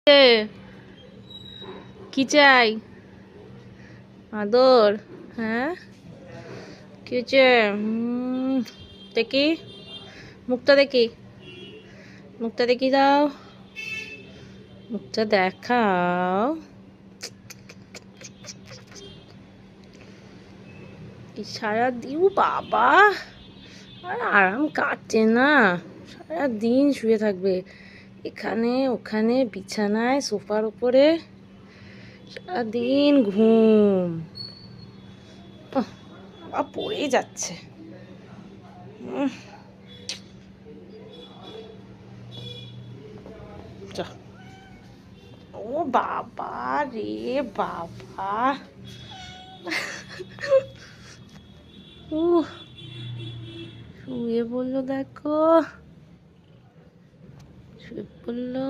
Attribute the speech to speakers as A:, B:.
A: এ, কি চাই? আদর? হ্যাঁ, কি হয়েছে? দেখি, মুখটা দেখি, মুখটা দেখি দাও, মুখটা দেখাও। সারা দিন বাবা আর আরাম কাটছে না, সারা দিন শুয়ে থাকবে এখানে ওখানে, বিছানায়, সোফার উপরে, সারাদিন ঘুম। পড়েই যাচ্ছে। ও বাবা রে বাবা, শুয়ে বললো, দেখো শুয়ে পড়লো।